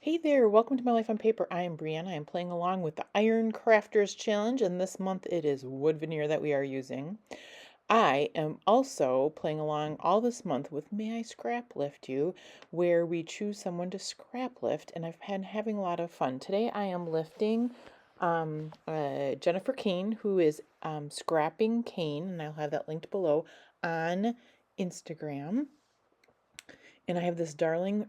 Hey there, welcome to My Life on Paper. I am Brianna. I am playing along with the Iron Crafters Challenge, and this month it is wood veneer that we are using. I am also playing along all this month with May I Scrap Lift You, where we choose someone to scrap lift, and I've been having a lot of fun. Today I am lifting Jennifer Kane, who is Scrapping Kane, and I'll have that linked below on Instagram. And I have this darling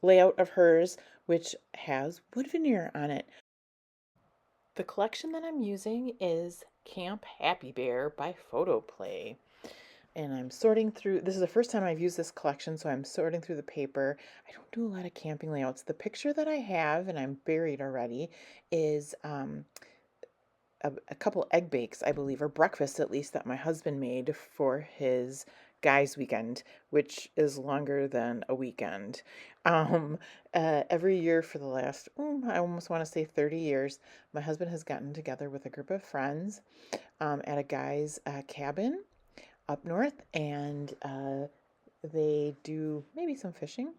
layout of hers, which has wood veneer on it. The collection that I'm using is Camp Happy Bear by Photoplay. And I'm sorting through, this is the first time I've used this collection, so I'm sorting through the paper. I don't do a lot of camping layouts. The picture that I have, and I'm buried already, is a couple egg bakes, I believe, or breakfast at least, that my husband made for his guys' weekend, which is longer than a weekend. Every year for the last, I almost want to say 30 years, my husband has gotten together with a group of friends at a guy's cabin up north, and they do maybe some fishing.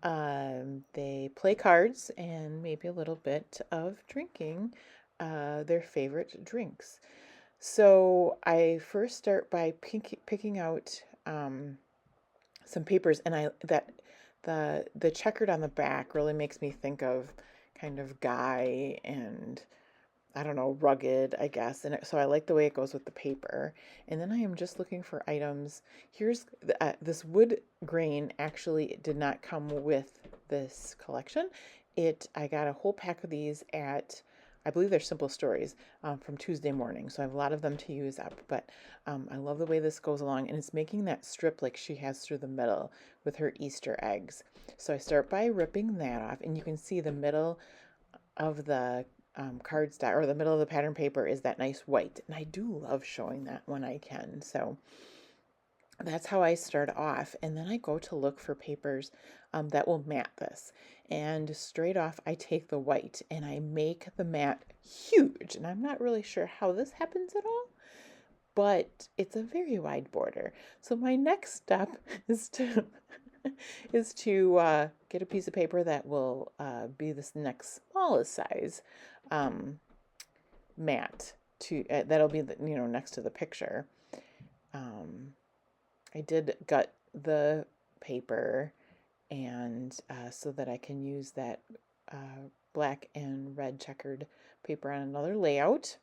They play cards and maybe a little bit of drinking their favorite drinks. So I first start by picking out some papers, and the checkered on the back really makes me think of kind of guy and I don't know, rugged, I guess. And so I like the way it goes with the paper. And then I am just looking for items. Here's this wood grain actually did not come with this collection. I got a whole pack of these at, I believe they're Simple Stories from Tuesday morning. So I have a lot of them to use up. But I love the way this goes along. And it's making that strip like she has through the middle with her Easter eggs. So I start by ripping that off. And you can see the middle of the cardstock, or the middle of the pattern paper, is that nice white, and I do love showing that when I can. So that's how I start off, and then I go to look for papers that will mat this, and straight off I take the white and I make the mat huge, and I'm not really sure how this happens at all, but it's a very wide border. So my next step is to get a piece of paper that will be this next smallest size mat that'll be next to the picture. Um, I did gut the paper and so that I can use that black and red checkered paper on another layout.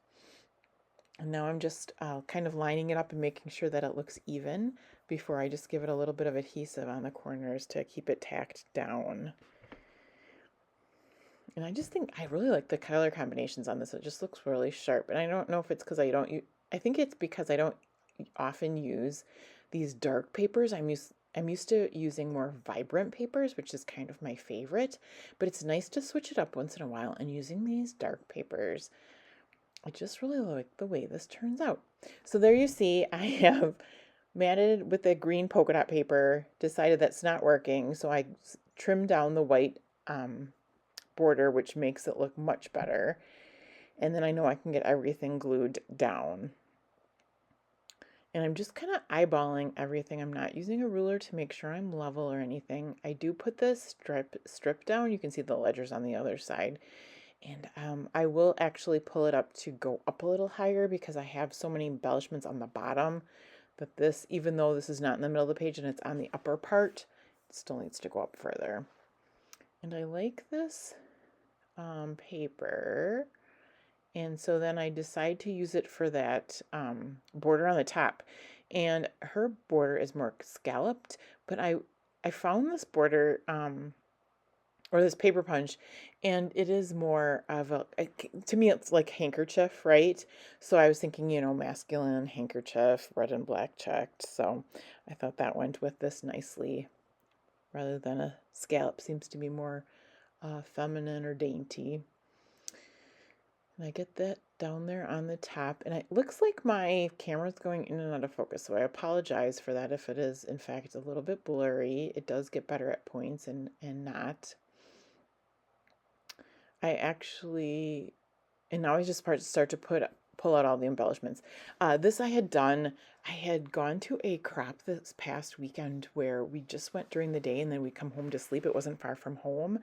And now I'm just kind of lining it up and making sure that it looks even before I just give it a little bit of adhesive on the corners to keep it tacked down. And I just think I really like the color combinations on this. It just looks really sharp. And I don't know if it's because I think it's because I don't often use these dark papers. I'm used to using more vibrant papers, which is kind of my favorite. But it's nice to switch it up once in a while and using these dark papers. I just really like the way this turns out. So there you see, I have matted with the green polka dot paper, decided that's not working, so I trimmed down the white border, which makes it look much better. And then I know I can get everything glued down. And I'm just kind of eyeballing everything. I'm not using a ruler to make sure I'm level or anything. I do put this strip down. You can see the ledgers on the other side. And I will actually pull it up to go up a little higher because I have so many embellishments on the bottom that this, even though this is not in the middle of the page and it's on the upper part, it still needs to go up further. And I like this paper. And so then I decide to use it for that border on the top. And her border is more scalloped, but I found this border or this paper punch, and it is more of to me it's like handkerchief, right? So I was thinking, masculine handkerchief, red and black checked. So I thought that went with this nicely rather than a scallop. Seems to be more feminine or dainty. And I get that down there on the top, and it looks like my camera's going in and out of focus, so I apologize for that if it is in fact a little bit blurry. It does get better at points and not. I actually, and now I just start to put pull out all the embellishments. This I had done, I had gone to a crop this past weekend where we just went during the day and then we come home to sleep. It wasn't far from home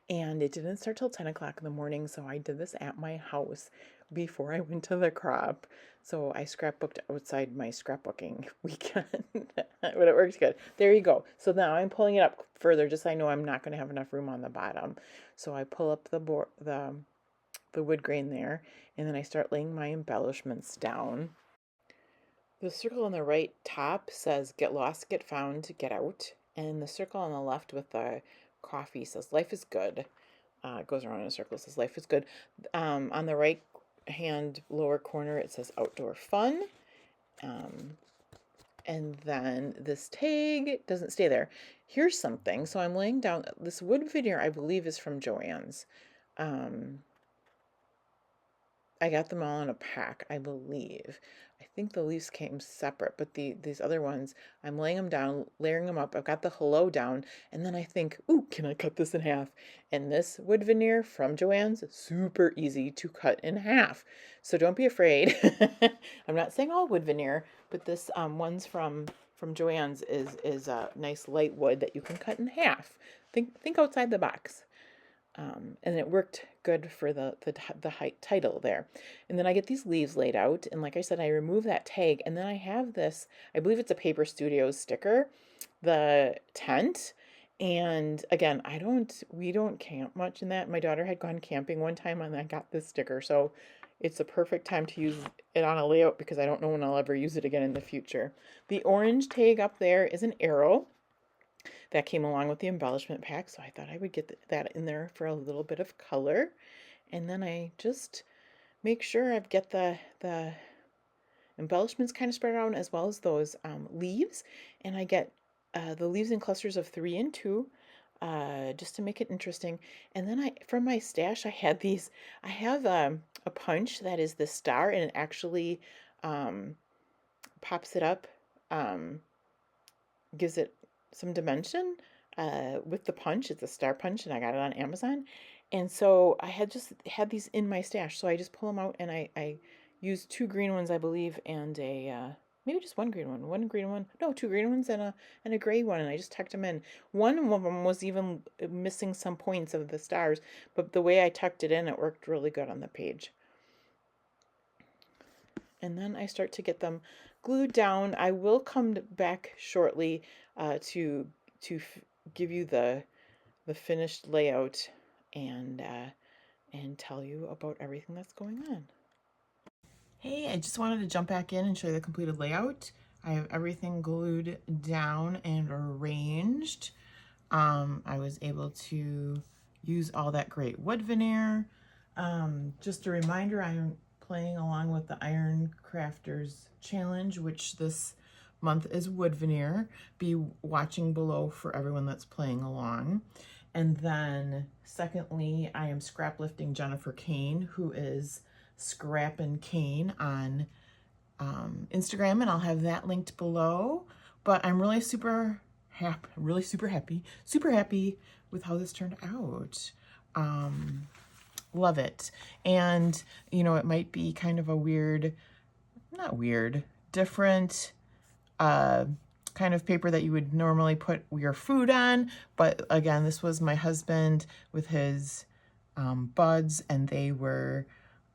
and it didn't start till 10 o'clock in the morning. So I did this at my house before I went to the crop. So I scrapbooked outside my scrapbooking weekend, but it works good. There you go. So now I'm pulling it up further, just so I know I'm not going to have enough room on the bottom. So I pull up the wood grain there, and then I start laying my embellishments down. The circle on the right top says get lost, get found, get out. And the circle on the left with the coffee says life is good. It goes around in a circle, says life is good. On the right hand lower corner it says outdoor fun. And then this tag doesn't stay there. Here's something. So I'm laying down this wood veneer, I believe is from Joann's. I got them all in a pack, I believe. I think the leaves came separate, but these other ones, I'm laying them down, layering them up. I've got the hello down, and then I think, ooh, can I cut this in half? And this wood veneer from Joann's, super easy to cut in half. So don't be afraid. I'm not saying all wood veneer, but this one's from Joann's is a nice light wood that you can cut in half. Think outside the box. And it worked good for the height title there. And then I get these leaves laid out, and like I said, I remove that tag, and then I have this, I believe it's a Paper Studios sticker, the tent. And again, we don't camp much in that. My daughter had gone camping one time and I got this sticker, so it's a perfect time to use it on a layout because I don't know when I'll ever use it again in the future. The orange tag up there is an arrow that came along with the embellishment pack, so I thought I would get that in there for a little bit of color. And then I just make sure I've got the embellishments kind of spread around as well as those leaves. And I get the leaves in clusters of 3 and 2 just to make it interesting. And then from my stash, I have a punch that is the star, and it actually pops it up, gives it some dimension with the punch. It's a star punch, and I got it on Amazon. And so I had these in my stash, so I just pull them out, and I used 2 green ones, I believe, and maybe just one green one, no, 2 green ones and a gray one, and I just tucked them in. One of them was even missing some points of the stars, but the way I tucked it in, it worked really good on the page. And then I start to get them glued down. I will come back shortly to give you the finished layout and tell you about everything that's going on. Hey, I just wanted to jump back in and show you the completed layout. I have everything glued down and arranged. I was able to use all that great wood veneer. Just a reminder, I'm playing along with the Iron Crafters Challenge, which this month is wood veneer. Be watching below for everyone that's playing along. And then secondly, I am scraplifting Jennifer Kane, who is Scrappin' Kane on Instagram, and I'll have that linked below. But I'm really super happy with how this turned out. Love it. And you know, it might be kind of a different kind of paper that you would normally put your food on. But again, this was my husband with his buds, and they were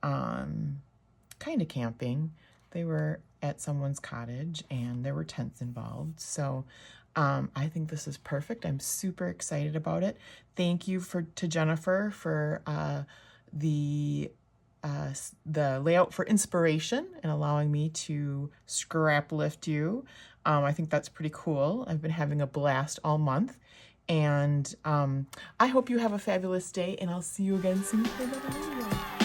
kind of camping. They were at someone's cottage and there were tents involved. So I think this is perfect. I'm super excited about it. Thank you to Jennifer for the layout for inspiration and allowing me to scrap lift you. I think that's pretty cool. I've been having a blast all month, and I hope you have a fabulous day, and I'll see you again soon for another video.